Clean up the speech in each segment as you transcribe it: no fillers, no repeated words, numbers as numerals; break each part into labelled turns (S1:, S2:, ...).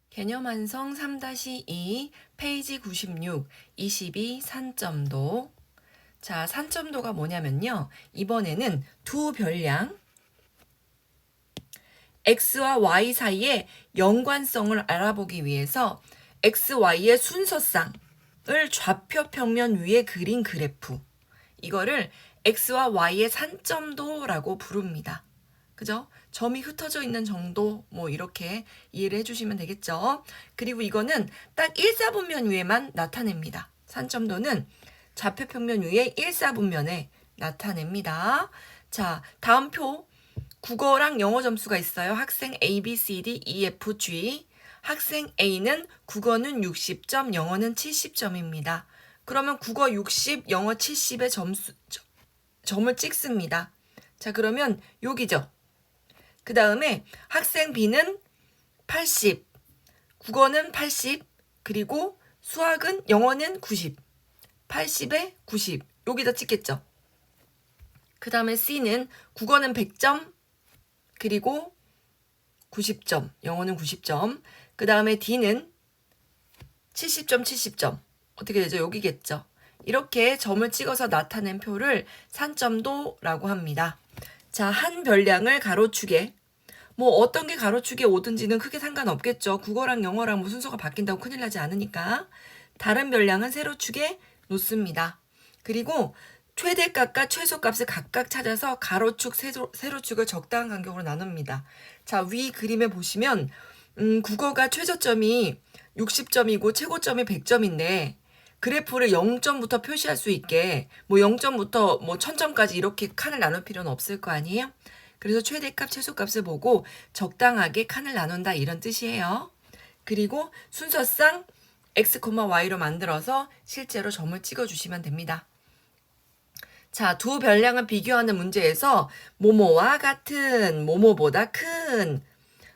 S1: 개념완성 3-2 페이지 96 22 산점도. 자, 산점도가 뭐냐면요. 이번에는 두 별량 x와 y 사이의 연관성을 알아보기 위해서 x, y의 순서쌍을 좌표 평면 위에 그린 그래프, 이거를 x와 y의 산점도라고 부릅니다. 그죠? 점이 흩어져 있는 정도, 뭐 이렇게 이해를 해주시면 되겠죠. 그리고 이거는 딱 1사분면 위에만 나타냅니다. 산점도는 좌표평면 위에 1사분면에 나타냅니다. 자, 다음 표 국어랑 영어 점수가 있어요. 학생 A, B, C, D, E, F, G. 학생 A는 국어는 60점, 영어는 70점입니다. 그러면 국어 60, 영어 70의 점을 찍습니다. 자, 그러면 여기죠. 그 다음에 학생 B는 80, 국어는 80, 그리고 수학은, 영어는 90, 80에 90, 여기다 찍겠죠. 그 다음에 C는 국어는 100점, 그리고 90점, 영어는 90점. 그 다음에 D는 70점, 70점. 어떻게 되죠? 여기겠죠. 이렇게 점을 찍어서 나타낸 표를 산점도라고 합니다. 자, 한 별량을 가로축에, 뭐 어떤 게 가로축에 오든지는 크게 상관없겠죠. 국어랑 영어랑 뭐 순서가 바뀐다고 큰일 나지 않으니까. 다른 별량은 세로축에 놓습니다. 그리고 최대값과 최소값을 각각 찾아서 가로축, 세로축을 적당한 간격으로 나눕니다. 자, 위 그림에 보시면 국어가 최저점이 60점이고 최고점이 100점인데 그래프를 0점부터 표시할 수 있게 뭐 0점부터 뭐 1000점까지 이렇게 칸을 나눌 필요는 없을 거 아니에요? 그래서 최대값, 최소값을 보고 적당하게 칸을 나눈다, 이런 뜻이에요. 그리고 순서상 x, y로 만들어서 실제로 점을 찍어주시면 됩니다. 자, 두 별량을 비교하는 문제에서 모모와 같은, 모모보다 큰,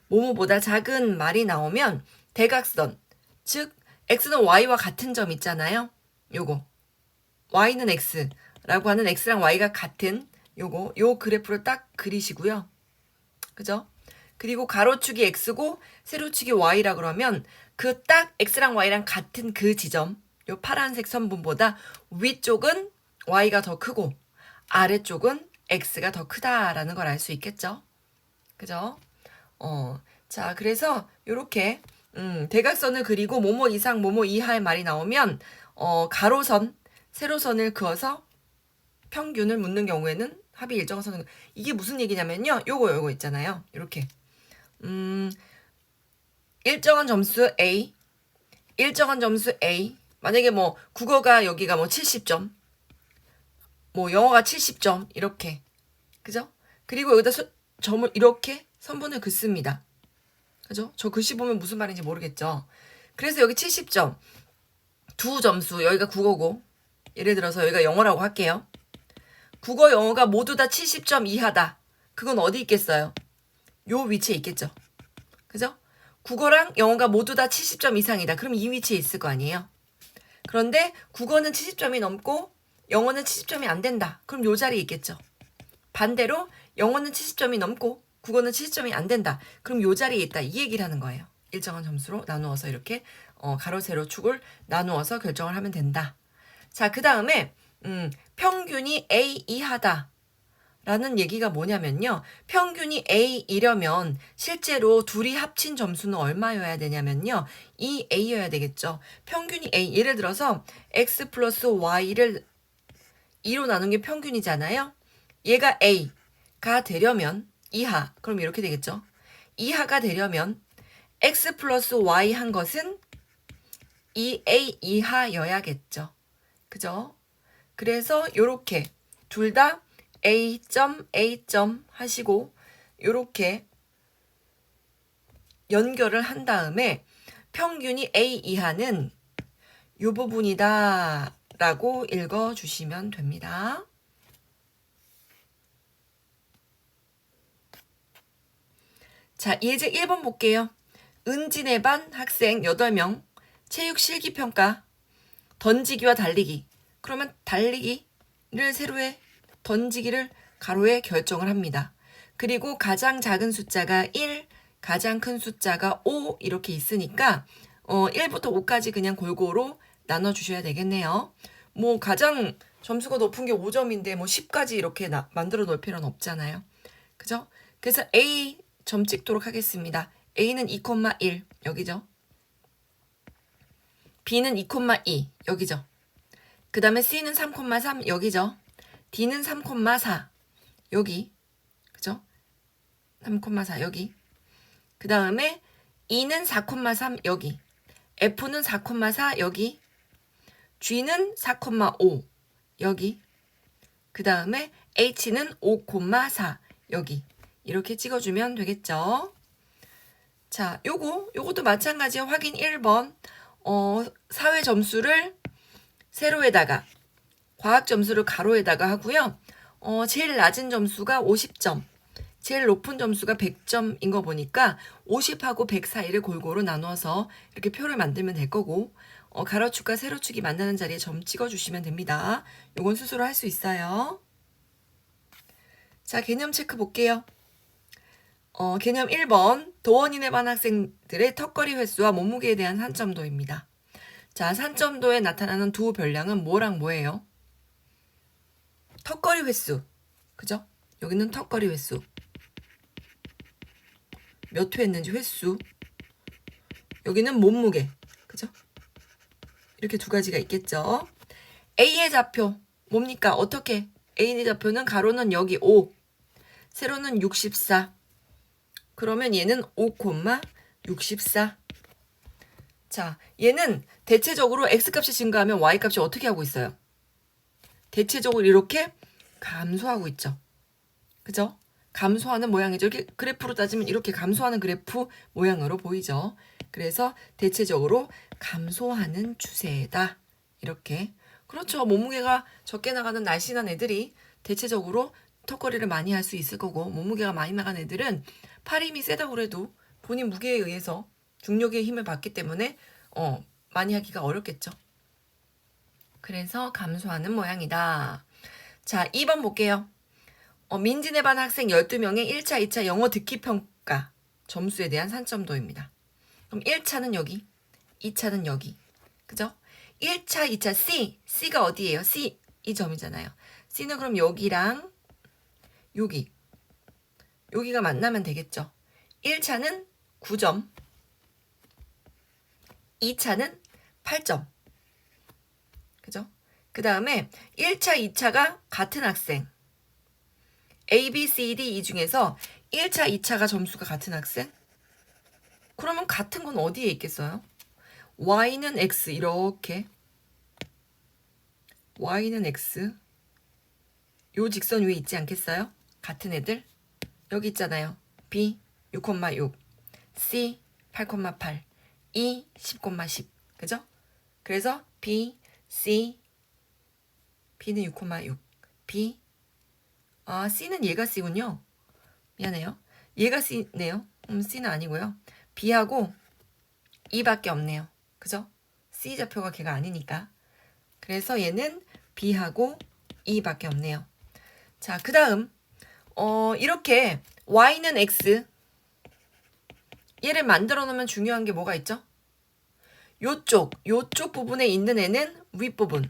S1: 모모보다 작은 말이 나오면 대각선, 즉 x는 y와 같은 점 있잖아요. 요거 y는 x라고 하는 x랑 y가 같은 요 그래프를 딱 그리시고요. 그죠? 그리고 가로축이 x고 세로축이 y라 그러면 그 딱 x랑 y랑 같은 그 지점, 요 파란색 선분보다 위쪽은 y가 더 크고 아래쪽은 x가 더 크다라는 걸 알 수 있겠죠? 그죠? 자, 그래서 요렇게 대각선을 그리고 뭐뭐 이상 뭐뭐 이하의 말이 나오면 가로선, 세로선을 그어서 평균을 묻는 경우에는 합이 일정한 선을, 이게 무슨 얘기냐면요. 요거 있잖아요. 이렇게 일정한 점수 A, 일정한 점수 A. 만약에 뭐 국어가 여기가 뭐 70점, 뭐 영어가 70점 이렇게, 그죠? 그리고 여기다 점을 이렇게 선분을 긋습니다. 그죠? 저 글씨 보면 무슨 말인지 모르겠죠? 그래서 여기 70점 두 점수, 여기가 국어고 예를 들어서 여기가 영어라고 할게요. 국어, 영어가 모두 다 70점 이하다. 그건 어디 있겠어요? 요 위치에 있겠죠. 그죠? 국어랑 영어가 모두 다 70점 이상이다. 그럼 이 위치에 있을 거 아니에요? 그런데 국어는 70점이 넘고 영어는 70점이 안 된다. 그럼 요 자리에 있겠죠. 반대로 영어는 70점이 넘고 국어는 70점이 안 된다. 그럼 요 자리에 있다. 이 얘기를 하는 거예요. 일정한 점수로 나누어서 이렇게 가로, 세로 축을 나누어서 결정을 하면 된다. 자, 그 다음에 평균이 A 이하다 라는 얘기가 뭐냐면요. 평균이 A이려면 실제로 둘이 합친 점수는 얼마여야 되냐면요. 2A여야 되겠죠. 평균이 A, 예를 들어서 X 플러스 Y를 2로 나눈 게 평균이잖아요. 얘가 A가 되려면 이하, 그럼 이렇게 되겠죠. 이하가 되려면 X 플러스 Y 한 것은 2A 이하여야겠죠. 그죠? 그래서 요렇게 둘 다 A점, A점 하시고 요렇게 연결을 한 다음에 평균이 A 이하는 요 부분이다 라고 읽어주시면 됩니다. 자, 예제 1번 볼게요. 은진의 반 학생 8명 체육 실기평가 던지기와 달리기. 그러면 달리기를 세로에, 던지기를 가로에 결정을 합니다. 그리고 가장 작은 숫자가 1, 가장 큰 숫자가 5 이렇게 있으니까 1부터 5까지 그냥 골고루 나눠주셔야 되겠네요. 뭐 가장 점수가 높은 게 5점인데 뭐 10까지 이렇게 만들어 놓을 필요는 없잖아요. 그죠? 그래서 A 점 찍도록 하겠습니다. A는 2,1 여기죠. B는 2,2 여기죠. 그 다음에 C는 3,3 여기죠. D는 3,4 여기 그죠? 3,4 여기. 그 다음에 E는 4,3 여기. F는 4,4 여기. G는 4,5 여기. 그 다음에 H는 5,4 여기. 이렇게 찍어주면 되겠죠. 자, 요것도 마찬가지예요. 확인 1번. 사회 점수를 세로에다가, 과학 점수를 가로에다가 하고요. 제일 낮은 점수가 50점, 제일 높은 점수가 100점인 거 보니까 50하고 100 사이를 골고루 나눠서 이렇게 표를 만들면 될 거고, 가로축과 세로축이 만나는 자리에 점 찍어주시면 됩니다. 요건 스스로 할 수 있어요. 자, 개념 체크 볼게요. 개념 1번, 도원인에 반 학생들의 턱걸이 횟수와 몸무게에 대한 산점도입니다. 자, 산점도에 나타나는 두 별량은 뭐랑 뭐예요? 턱걸이 횟수, 그죠? 여기는 턱걸이 횟수. 몇 회 했는지 횟수. 여기는 몸무게, 그죠? 이렇게 두 가지가 있겠죠? A의 좌표, 뭡니까? 어떻게? A의 좌표는 가로는 여기 5, 세로는 64. 그러면 얘는 5,64. 자, 얘는 대체적으로 x값이 증가하면 y값이 어떻게 하고 있어요? 대체적으로 이렇게 감소하고 있죠. 그죠? 감소하는 모양이죠. 이렇게 그래프로 따지면 이렇게 감소하는 그래프 모양으로 보이죠. 그래서 대체적으로 감소하는 추세다. 이렇게. 그렇죠. 몸무게가 적게 나가는 날씬한 애들이 대체적으로 턱걸이를 많이 할 수 있을 거고, 몸무게가 많이 나간 애들은 팔 힘이 세다고 해도 본인 무게에 의해서 중력의 힘을 받기 때문에 많이 하기가 어렵겠죠. 그래서 감소하는 모양이다. 자, 2번 볼게요. 민진의 반 학생 12명의 1차, 2차 영어 듣기 평가 점수에 대한 산점도입니다. 그럼 1차는 여기, 2차는 여기. 그죠? 1차, 2차 C가 어디예요? C 이 점이잖아요. C는 그럼 여기랑 여기가 만나면 되겠죠. 1차는 9점, 2차는 8점. 그죠? 그 다음에 1차, 2차가 같은 학생. A, B, C, D 이 중에서 1차, 2차가 점수가 같은 학생? 그러면 같은 건 어디에 있겠어요? Y는 X 이렇게. Y는 X. 요 직선 위에 있지 않겠어요? 같은 애들. 여기 있잖아요. B 6,6, C 8,8, E 10,10. 그죠? 그래서 B, C, B는 6,6, B, C는 얘가 C군요. 미안해요. 얘가 C네요. C는 아니고요. B하고 E밖에 없네요. 그죠? C 좌표가 걔가 아니니까. 그래서 얘는 B하고 E밖에 없네요. 자, 그 다음 이렇게 Y는 X, 얘를 만들어 놓으면 중요한 게 뭐가 있죠? 요쪽 부분에 있는 애는 윗부분.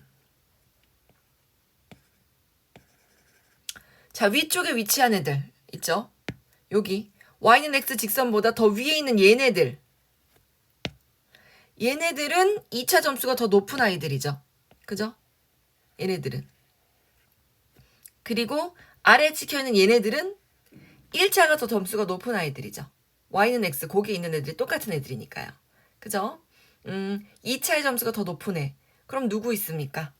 S1: 자, 위쪽에 위치한 애들 있죠? 여기 Y는 X 직선보다 더 위에 있는 얘네들은 2차 점수가 더 높은 아이들이죠. 그죠? 얘네들은. 그리고 아래에 찍혀있는 얘네들은 1차가 더 점수가 높은 아이들이죠. Y는 X, 거기에 있는 애들이 똑같은 애들이니까요. 그죠? 2차의 점수가 더 높은 애. 그럼 누구 있습니까?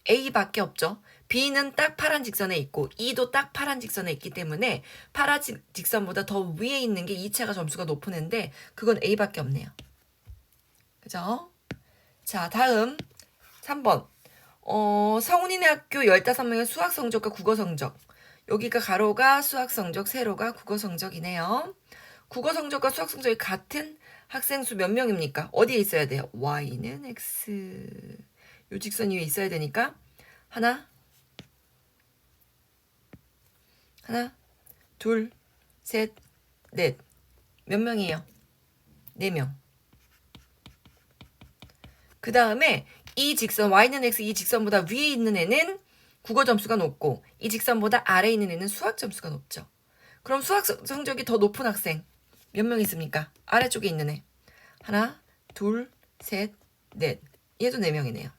S1: A밖에 없죠. B는 딱 파란 직선에 있고 E도 딱 파란 직선에 있기 때문에 파란 직선보다 더 위에 있는 게 2차가 점수가 높은 애인데 그건 A밖에 없네요. 그죠? 자, 다음 3번. 성운이네 학교 15명의 수학 성적과 국어 성적. 여기가 가로가 수학 성적, 세로가 국어 성적이네요. 국어 성적과 수학 성적이 같은 학생 수 몇 명입니까? 어디에 있어야 돼요? Y는 X. 요 직선 위에 있어야 되니까 하나, 둘, 셋, 넷, 몇 명이에요? 4명. 그 다음에 이 직선 y는 x 이 직선보다 위에 있는 애는 국어 점수가 높고 이 직선보다 아래에 있는 애는 수학 점수가 높죠. 그럼 수학 성적이 더 높은 학생 몇 명 있습니까? 아래쪽에 있는 애. 하나, 둘, 셋, 넷. 얘도 4명이네요.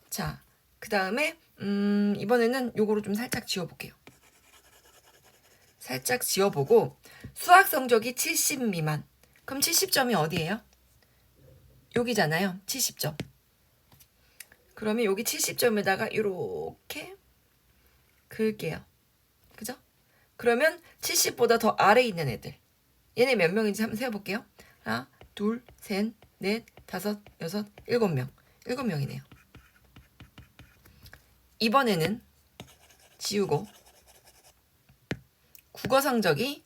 S1: 자, 그 다음에 이번에는 요거로 좀 살짝 지워볼게요. 살짝 지워보고 수학 성적이 70 미만. 그럼 70점이 어디예요? 여기잖아요. 70점. 그러면 여기 70점에다가 이렇게 그을게요. 그죠? 그러면 70보다 더 아래에 있는 애들. 얘네 몇 명인지 한번 세어볼게요. 하나, 둘, 셋, 넷, 다섯, 여섯, 7명. 7명이네요. 이번에는 지우고 국어 성적이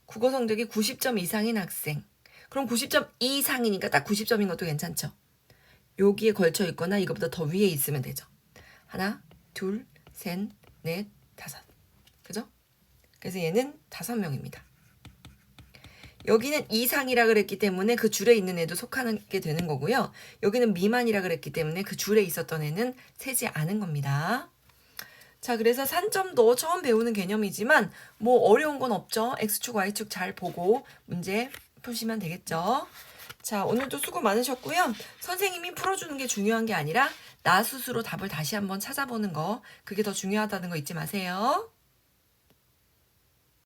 S1: 90점 이상인 학생. 그럼 90점 이상이니까 딱 90점인 것도 괜찮죠. 여기에 걸쳐 있거나 이거보다 더 위에 있으면 되죠. 하나, 둘, 셋, 넷, 다섯. 그죠? 그래서 얘는 5명입니다. 여기는 이상이라 그랬기 때문에 그 줄에 있는 애도 속하게 되는 거고요. 여기는 미만이라 그랬기 때문에 그 줄에 있었던 애는 세지 않은 겁니다. 자, 그래서 산점도 처음 배우는 개념이지만 뭐 어려운 건 없죠. X축, Y축 잘 보고 문제 푸시면 되겠죠. 자, 오늘도 수고 많으셨고요. 선생님이 풀어주는 게 중요한 게 아니라 나 스스로 답을 다시 한번 찾아보는 거, 그게 더 중요하다는 거 잊지 마세요.